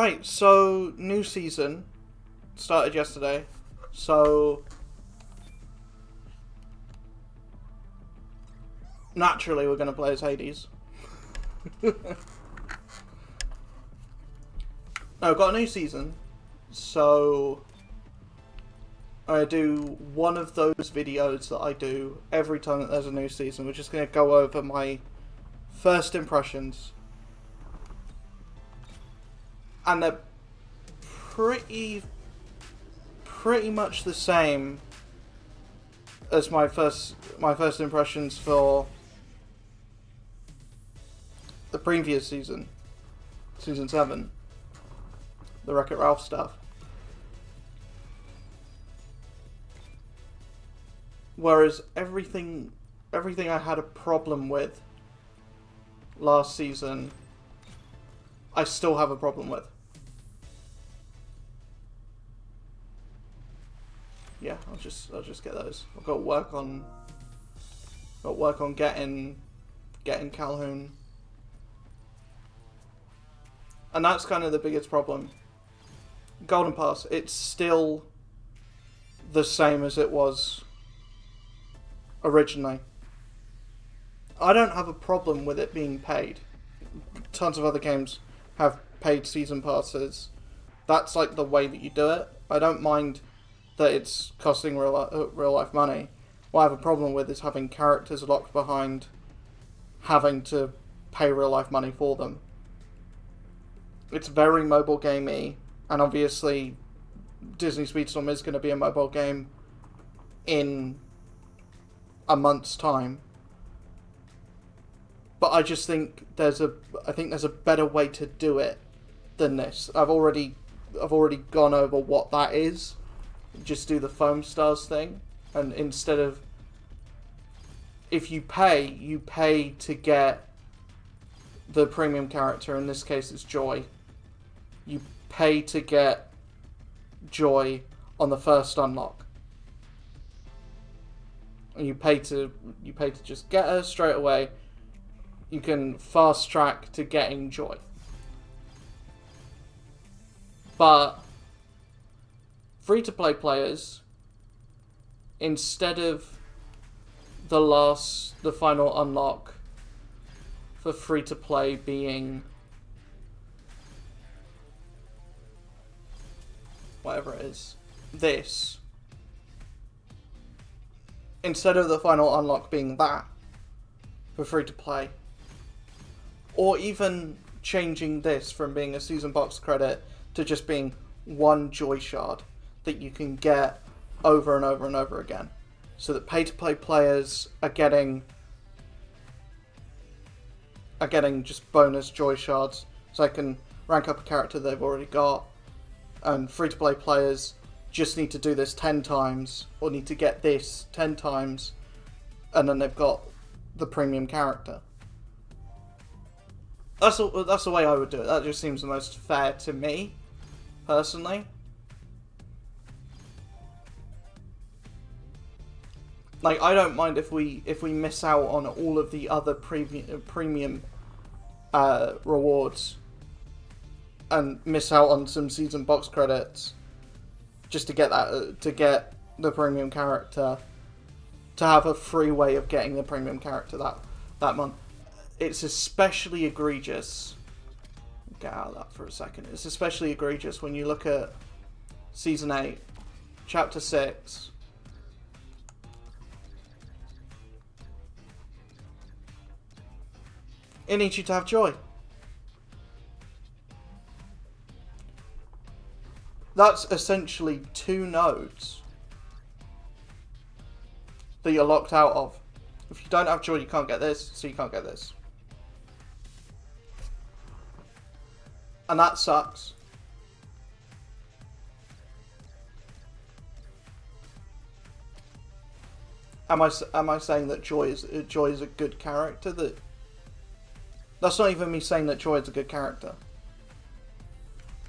Right, so new season started yesterday. So naturally we're going to play as Hades. No, got a new season. So I do one of those videos that I do every time that there's a new season. We're just going to go over my first impressions. And they're pretty much the same as my first impressions for the previous season, season 7, the Wreck-It Ralph stuff. Whereas everything I had a problem with last season, I still have a problem with. Yeah, I'll just get those. I've got to work on getting Calhoun. And that's kind of the biggest problem. Golden Pass, it's still the same as it was originally. I don't have a problem with it being paid. Tons of other games have paid season passes. That's like the way that you do it. I don't mind that it's costing real life money. What I have a problem with is having characters locked behind having to pay real life money for them. It's very mobile gamey, and obviously Disney Speedstorm is going to be a mobile game in a month's time. But I just think there's a better way to do it than this. I've already gone over what that is. Just do the foam stars thing, and instead of, if you pay to get the premium character. In this case it's Joy. You pay to get Joy on the first unlock, and you pay to just get her straight away. You can fast track to getting Joy. But free-to-play players, instead of the final unlock for free-to-play being whatever it is, this, instead of the final unlock being that for free-to-play, or even changing this from being a season box credit to just being one Joy Shard that you can get over and over and over again, so that pay-to-play players are getting just bonus Joy Shards, so I can rank up a character they've already got, and free-to-play players just need to do this 10 times, or need to get this 10 times, and then they've got the premium character. That's the way I would do it. That just seems the most fair to me, personally. Like, I don't mind if we miss out on all of the other premium rewards and miss out on some season box credits just to get the premium character, to have a free way of getting the premium character that month. It's especially egregious. Get out of that for a second. It's especially egregious when you look at Season 8, Chapter 6. It needs you to have Joy. That's essentially 2 nodes that you're locked out of. If you don't have Joy, you can't get this, so you can't get this. And that sucks. Am I saying that Joy is a good character? That's not even me saying that Joy is a good character.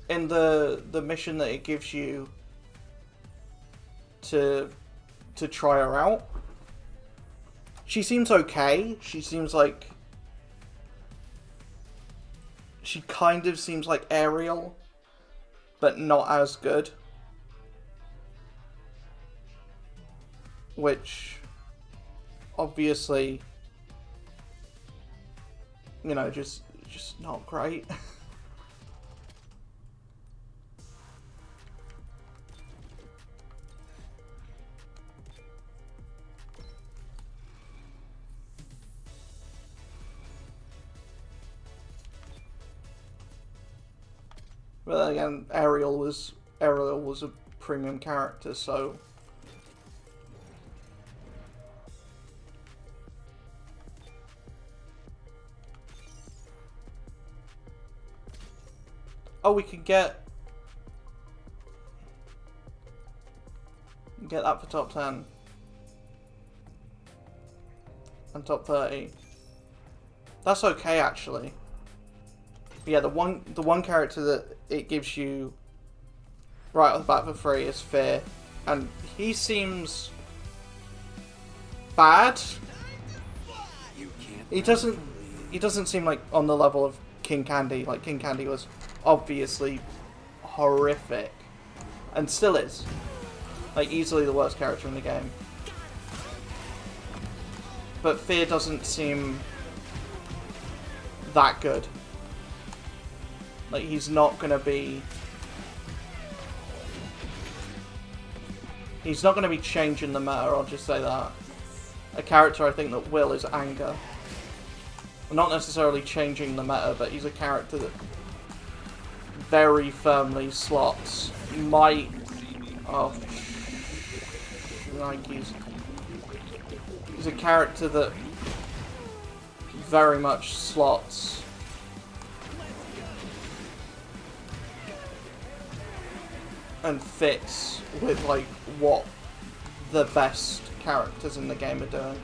In the mission that it gives you to try her out, she seems okay. She seems like, she kind of seems like Ariel but not as good. Which, obviously, you know, just not great. But then again, Ariel was a premium character, so oh, we can get that for top 10 and top 30. That's okay, actually. Yeah, the one character that it gives you right off the bat for free is Fear, and he seems bad. He doesn't seem like on the level of King Candy. Like, King Candy was obviously horrific, and still is. Like, easily the worst character in the game. But Fear doesn't seem that good. Like, he's not gonna be changing the meta, I'll just say that. A character I think that will is Anger. Not necessarily changing the meta, but he's a character that very firmly slots. Might... Oh, Nikes. He's a character that very much slots and fits with, like, what the best characters in the game are doing.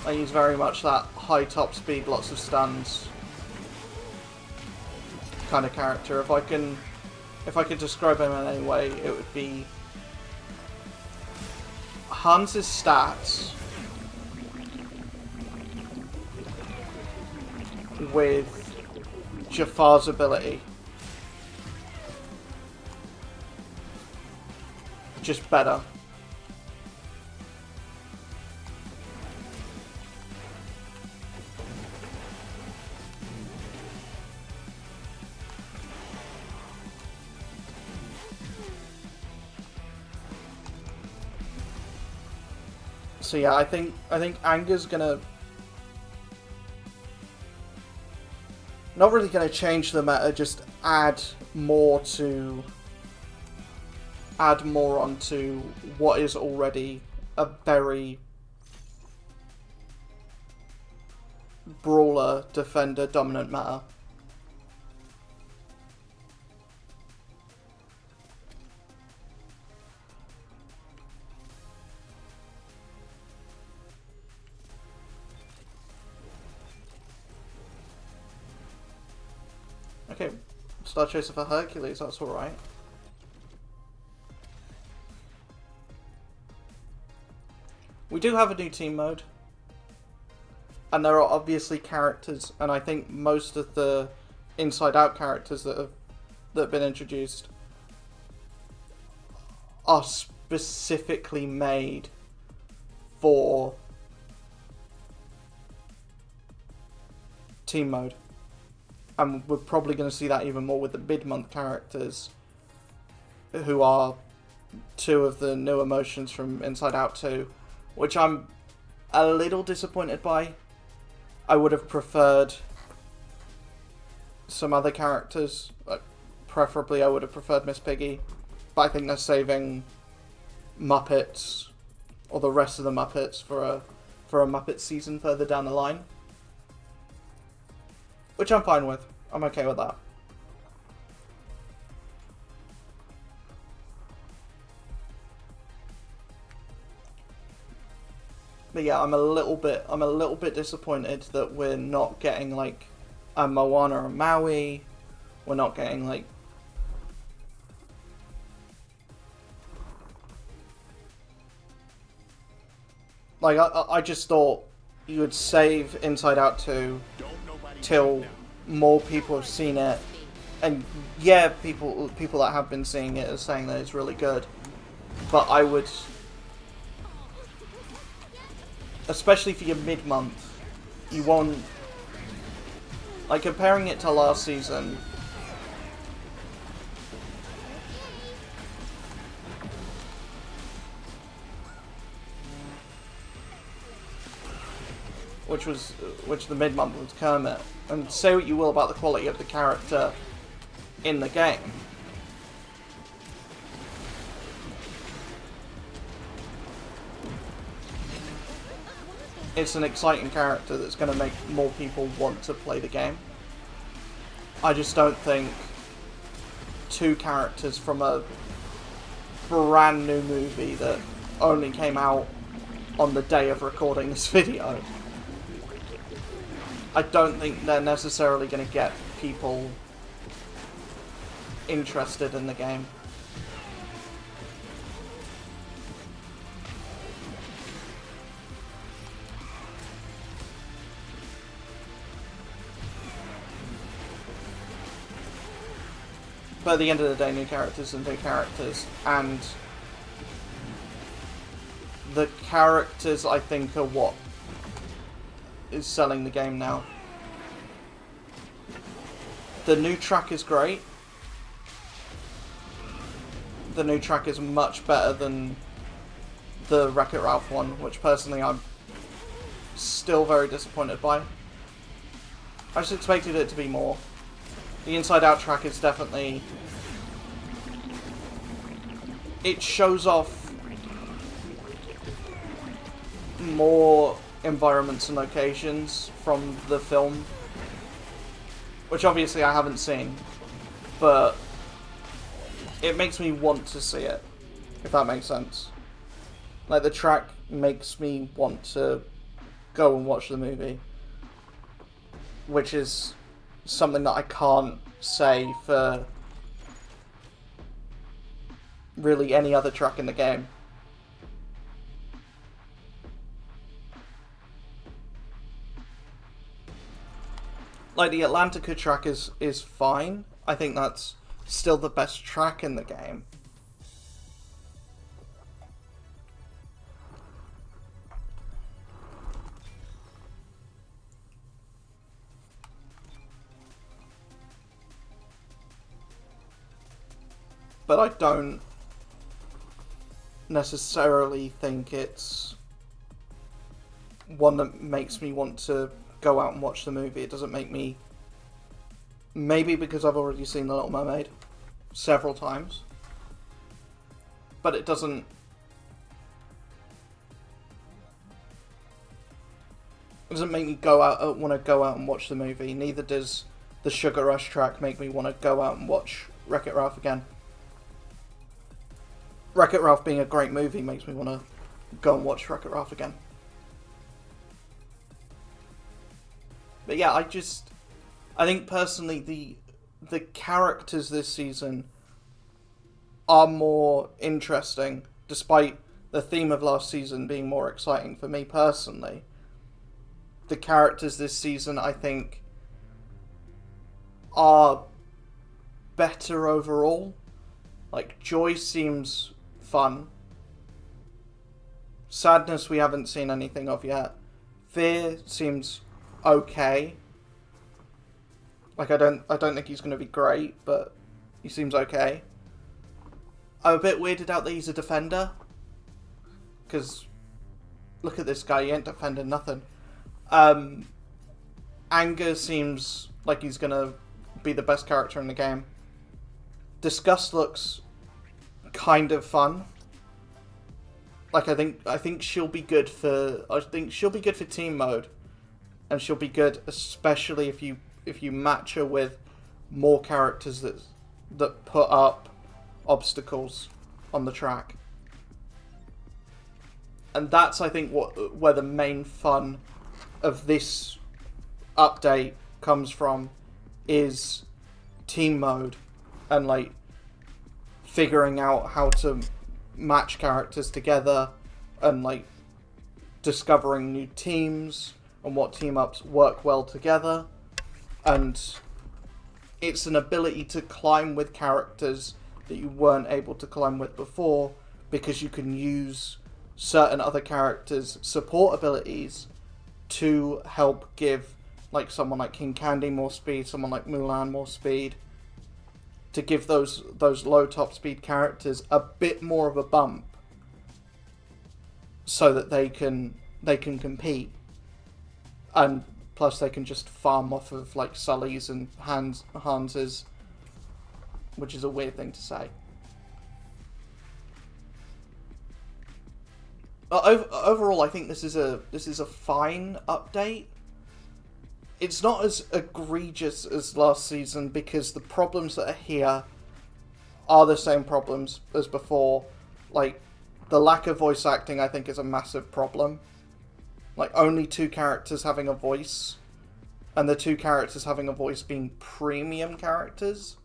Like, he's very much that high top speed, lots of stuns kind of character. If I could describe him in any way, it would be Hans's stats with Jafar's ability. Just better. So yeah, I think Anger's gonna not really gonna change the meta, just add more onto what is already a very brawler defender dominant meta. Okay, Star Chaser for Hercules, that's alright. We do have a new team mode. And there are obviously characters, and I think most of the Inside Out characters that have been introduced are specifically made for team mode. And we're probably going to see that even more with the mid-month characters, who are two of the new emotions from Inside Out 2, which I'm a little disappointed by. I would have preferred some other characters. Preferably, I would have preferred Miss Piggy, but I think they're saving Muppets, or the rest of the Muppets, for a Muppet season further down the line. Which I'm fine with. I'm okay with that. But yeah, I'm a little bit disappointed that we're not getting like a Moana or Maui. We're not getting like I just thought you would save Inside Out 2 till more people have seen it. And yeah, people that have been seeing it are saying that it's really good. But I would, especially for your mid-month, you won't, like, comparing it to last season, which the mid-month was Kermit, and say what you will about the quality of the character in the game, it's an exciting character that's going to make more people want to play the game. I just don't think two characters from a brand new movie that only came out on the day of recording this video, I don't think they're necessarily going to get people interested in the game. But at the end of the day, new characters and new characters, and the characters, I think, are what is selling the game now. The new track is great. The new track is much better than the Wreck-It Ralph one, which personally I'm still very disappointed by. I just expected it to be more. The Inside Out track is definitely... it shows off more environments and locations from the film, which obviously I haven't seen, but it makes me want to see it, if that makes sense. Like, the track makes me want to go and watch the movie, which is something that I can't say for really any other track in the game. Like, the Atlantica track is fine. I think that's still the best track in the game. But I don't necessarily think it's one that makes me want to go out and watch the movie. It doesn't make me... maybe because I've already seen The Little Mermaid several times. But it doesn't... it doesn't make me want to go out and watch the movie. Neither does the Sugar Rush track make me want to go out and watch Wreck-It Ralph again. Wreck-It Ralph being a great movie makes me want to go and watch Wreck-It Ralph again. But yeah, I think personally the characters this season are more interesting, despite the theme of last season being more exciting for me personally. The characters this season, I think, are better overall. Like, Joy seems fun. Sadness we haven't seen anything of yet. Fear seems okay. Like, I don't think he's going to be great, but he seems okay. I'm a bit weirded out that he's a defender, because look at this guy, he ain't defending nothing. Anger seems like he's going to be the best character in the game. Disgust looks kind of fun. Like, I think she'll be good for team mode, and she'll be good especially if you match her with more characters that put up obstacles on the track. And that's, I think, where the main fun of this update comes from, is team mode and, like, figuring out how to match characters together and, like, discovering new teams and what team ups work well together. And it's an ability to climb with characters that you weren't able to climb with before, because you can use certain other characters' support abilities to help give, like, someone like King Candy more speed, someone like Mulan more speed, to give those low top speed characters a bit more of a bump, so that they can compete, and plus they can just farm off of like Sully's and Hans's, which is a weird thing to say. Overall, I think this is a fine update. It's not as egregious as last season, because the problems that are here are the same problems as before. Like, the lack of voice acting, I think, is a massive problem. Like, only 2 characters having a voice, and the 2 characters having a voice being premium characters.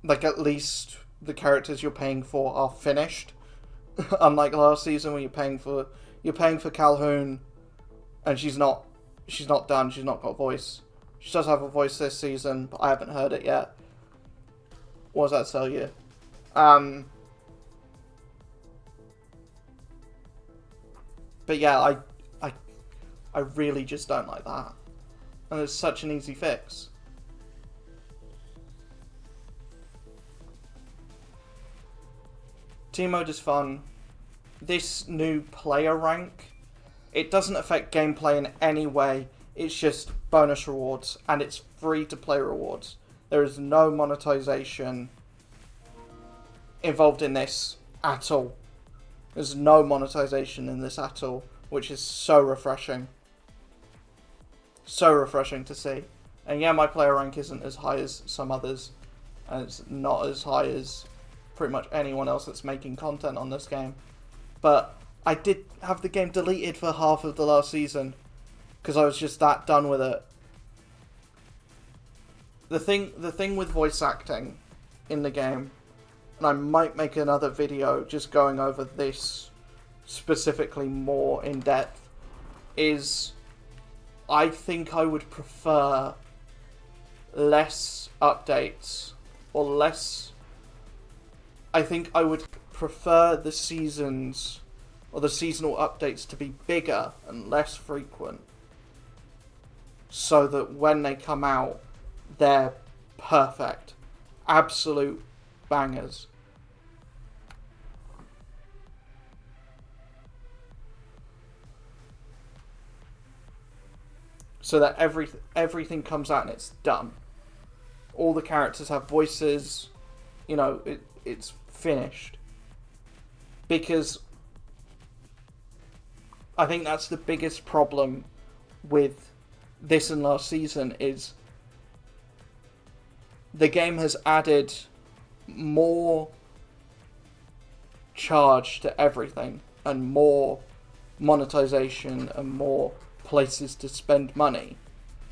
Like, at least the characters you're paying for are finished. Unlike last season, where you're paying for Calhoun, and she's not done, she's not got a voice. She does have a voice this season, but I haven't heard it yet. What does that tell you? But yeah, I really just don't like that. And it's such an easy fix. Team mode is fun. This new player rank, it doesn't affect gameplay in any way. It's just bonus rewards, and it's free to play rewards. There is no monetization involved in this at all. There's no monetization in this at all, which is so refreshing. So refreshing to see. And yeah, my player rank isn't as high as some others, and it's not as high as pretty much anyone else that's making content on this game. But I did have the game deleted for half of the last season, because I was just that done with it. The thing with voice acting in the game, and I might make another video just going over this specifically more in depth, is I think I would prefer less updates, or less... I think I would prefer the seasons, or the seasonal updates, to be bigger and less frequent, so that when they come out, they're perfect. Absolute bangers. So that everything comes out and it's done. All the characters have voices. You know, it's finished. Because I think that's the biggest problem with this and last season, is the game has added more charge to everything, and more monetization, and more places to spend money,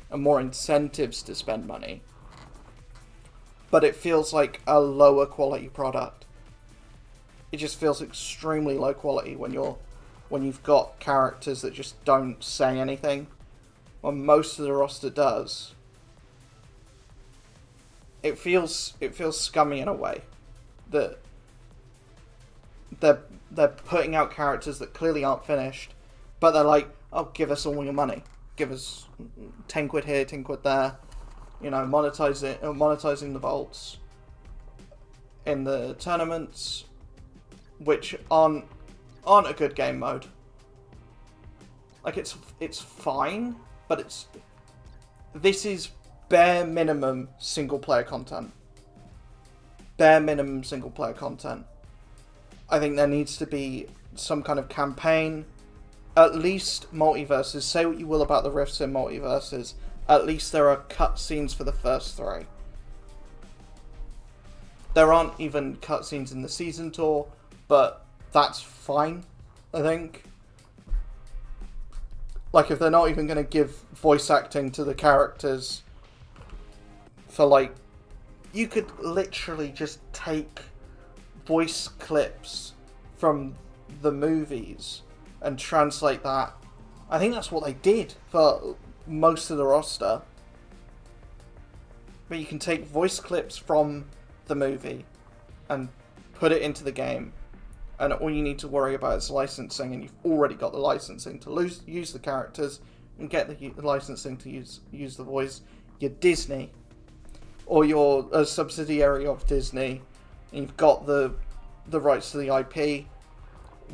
and more incentives to spend money. But it feels like a lower quality product. It just feels extremely low quality when you've got characters that just don't say anything, when most of the roster does. It feels scummy in a way, that they're putting out characters that clearly aren't finished, but they're like, oh, give us all your money, give us 10 quid here, 10 quid there, you know, monetizing the vaults in the tournaments, which aren't a good game mode. Like, it's fine, but this is bare minimum single player content. Bare minimum single player content. I think there needs to be some kind of campaign, at least multiverses. Say what you will about the rifts in multiverses, at least there are cutscenes for the first 3. There aren't even cutscenes in the season tour, but that's fine, I think. Like, if they're not even going to give voice acting to the characters for, like... You could literally just take voice clips from the movies and translate that. I think that's what they did for most of the roster. But you can take voice clips from the movie and put it into the game, and all you need to worry about is licensing, and you've already got the licensing to use the characters and get the licensing to use the voice. You're Disney, or you're a subsidiary of Disney, and you've got the rights to the IP.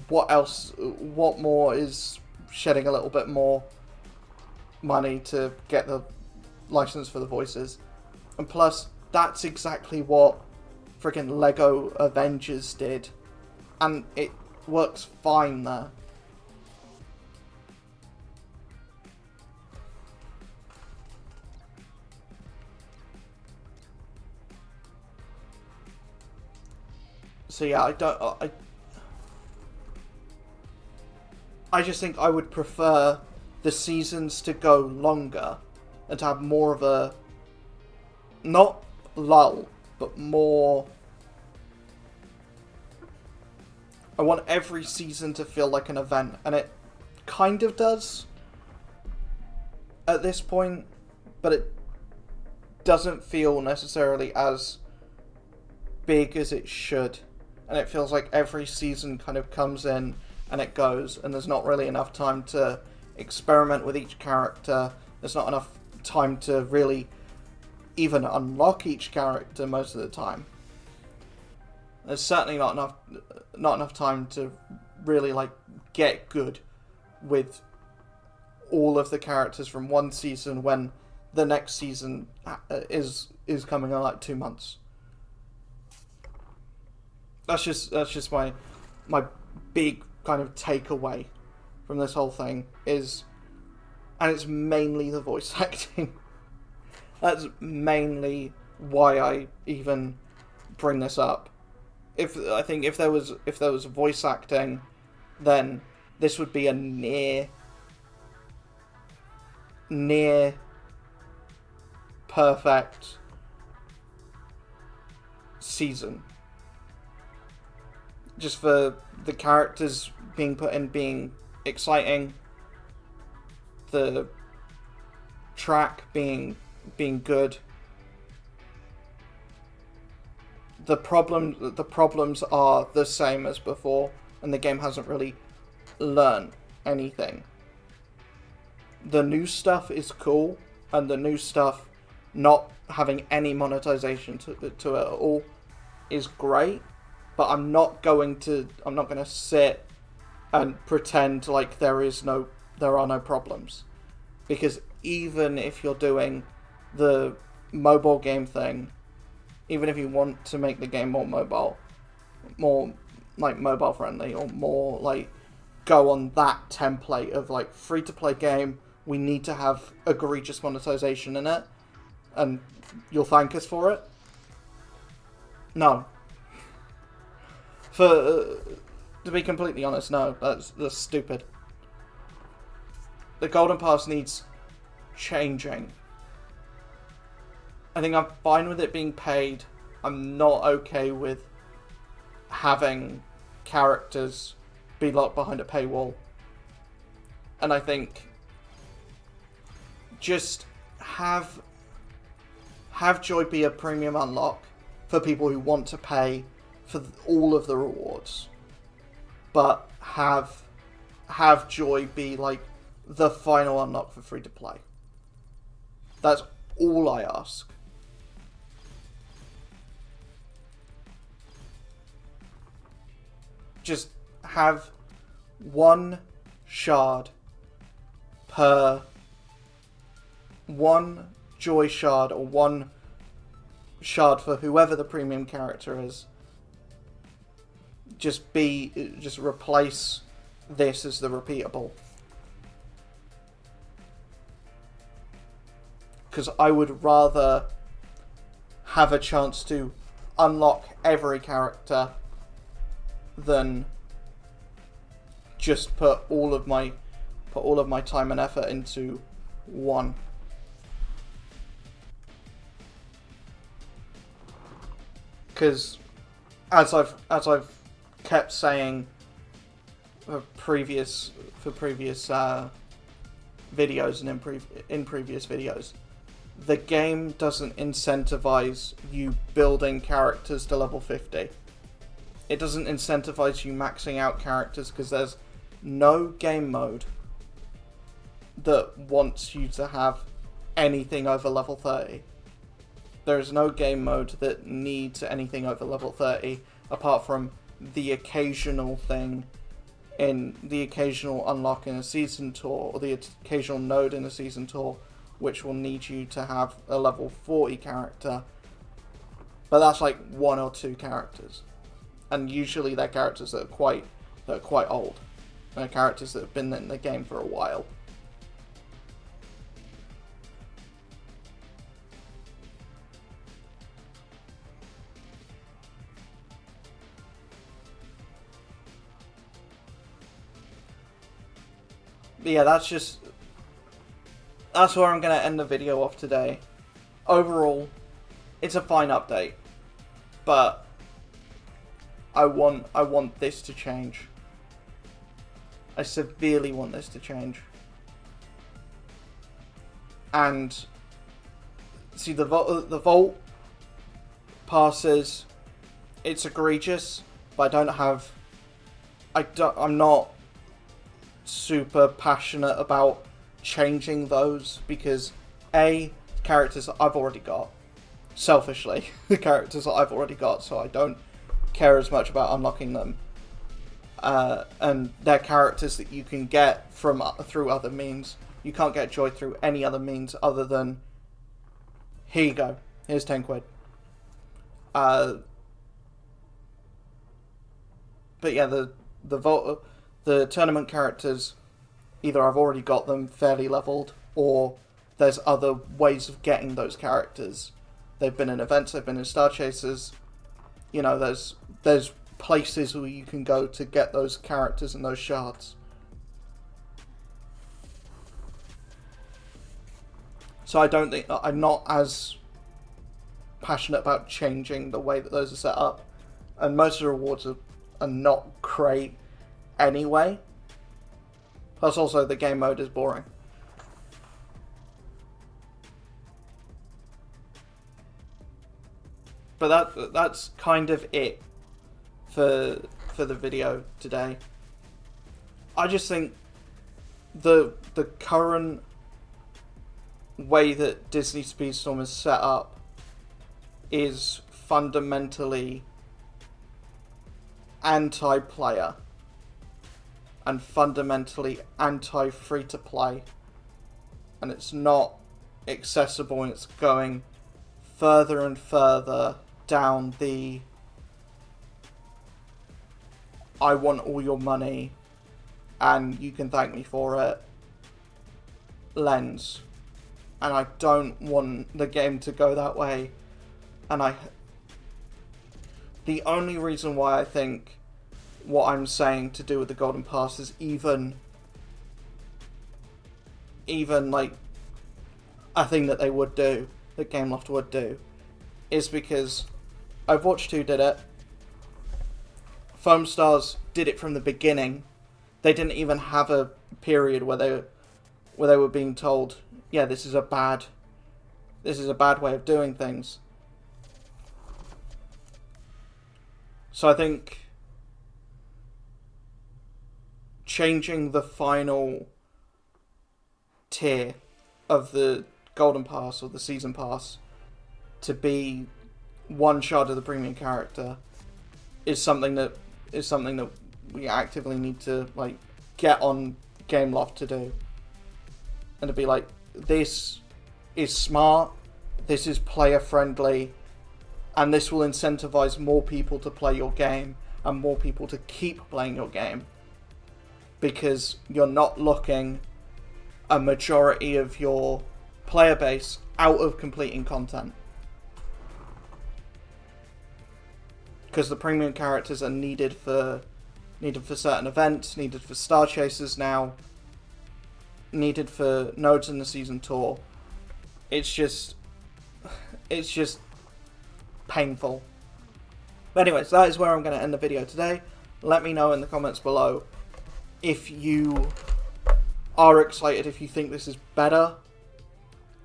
What else? What more is shedding a little bit more money to get the license for the voices? And plus, that's exactly what friggin' Lego Avengers did, and it works fine there. So yeah, I just think I would prefer the seasons to go longer and to have more of a, not lull, but more. I want every season to feel like an event, and it kind of does at this point, but it doesn't feel necessarily as big as it should. And it feels like every season kind of comes in and it goes, and there's not really enough time to experiment with each character. There's not enough time to really even unlock each character most of the time. There's certainly not enough time to really like get good with all of the characters from one season when the next season is coming in like 2 months. That's just my big kind of takeaway from this whole thing is, and it's mainly the voice acting. That's mainly why I even bring this up. If there was voice acting, then this would be a near perfect season. Just for the characters being put in being exciting, the track being good. The problems are the same as before, and the game hasn't really learned anything. The new stuff is cool, and the new stuff not having any monetization to it at all is great. But I'm not going to sit and pretend like there are no problems. Because even if you're doing the mobile game thing, even if you want to make the game more mobile friendly, or more like go on that template of like free to play game, we need to have egregious monetization in it, and you'll thank us for it. No. To be completely honest, no, that's stupid. The Golden Pass needs changing. I think I'm fine with it being paid. I'm not okay with having characters be locked behind a paywall. And I think just have Joy be a premium unlock for people who want to pay for all of the rewards, but have Joy be like the final unlock for free to play. That's all I ask. Just have one shard per one Joy shard, or one shard for whoever the premium character is. Just replace this as the repeatable. Because I would rather have a chance to unlock every character than just put all of my time and effort into one. Because as I've kept saying for previous videos and in previous videos, the game doesn't incentivize you building characters to level 50. It doesn't incentivize you maxing out characters because there's no game mode that wants you to have anything over level 30. There is no game mode that needs anything over level 30 apart from the occasional thing in the occasional unlock in a season tour or the occasional node in a season tour which will need you to have a level 40 character. But that's like 1 or 2 characters. And usually they're characters that are quite old. They're characters that have been in the game for a while. But yeah, that's where I'm going to end the video off today. Overall, it's a fine update, but I want this to change. I severely want this to change. And see, the vault passes, it's egregious, but I'm not super passionate about changing those because characters that I've already got, selfishly, the characters that I've already got, so I don't care as much about unlocking them, and they're characters that you can get through other means. You can't get joy through any other means other than, here you go, here's 10 quid. But yeah, the tournament characters, either I've already got them fairly leveled, or there's other ways of getting those characters. They've been in events, they've been in Star Chasers. You know, there's places where you can go to get those characters and those shards. So I'm not as passionate about changing the way that those are set up. And most of the rewards are not great anyway. Plus also the game mode is boring. But that's kind of it for the video today. I just think the current way that Disney Speedstorm is set up is fundamentally anti-player and fundamentally anti-free-to-play, and it's not accessible, and it's going further and further down the I want all your money and you can thank me for it lens. And I don't want the game to go that way. And the only reason why I think what I'm saying to do with the Golden Pass is even like a thing that they would do, that Gameloft would do, is because Overwatch 2 did it. Foam Stars did it from the beginning. They didn't even have a period where they were being told, yeah, this is a bad way of doing things. So I think changing the final tier of the Golden Pass or the Season Pass to be one shard of the premium character is something that we actively need to like get on Gameloft to do. And to be like, this is smart, this is player friendly, and this will incentivize more people to play your game and more people to keep playing your game. Because you're not locking a majority of your player base out of completing content. Because the premium characters are needed for certain events, needed for Star Chasers now, needed for nodes in the season tour. It's just painful. But anyways, that is where I'm going to end the video today. Let me know in the comments below if you are excited, if you think this is better,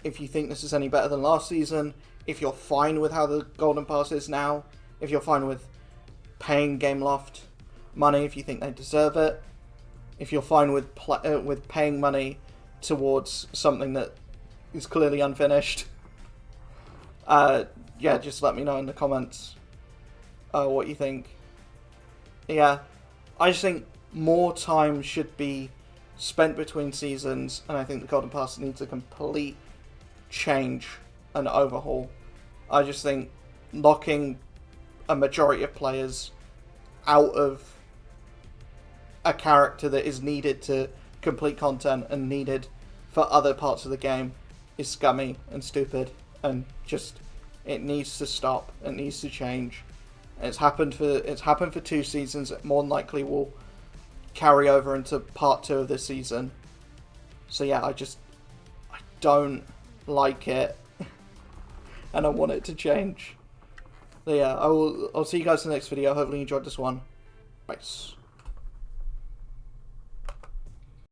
if you think this is any better than last season, if you're fine with how the Golden Pass is now, if you're fine with paying Gameloft money if you think they deserve it, if you're fine with paying money towards something that is clearly unfinished. Yeah, just let me know in the comments what you think. Yeah, I just think more time should be spent between seasons, and I think the Golden Pass needs a complete change and overhaul. I just think locking a majority of players out of a character that is needed to complete content and needed for other parts of the game is scummy and stupid, and just, it needs to stop. It needs to change. It's happened for 2 seasons. It more than likely will carry over into part 2 of this season. So yeah, I don't like it, and I want it to change. So yeah, I'll see you guys in the next video. Hopefully you enjoyed this one. Peace.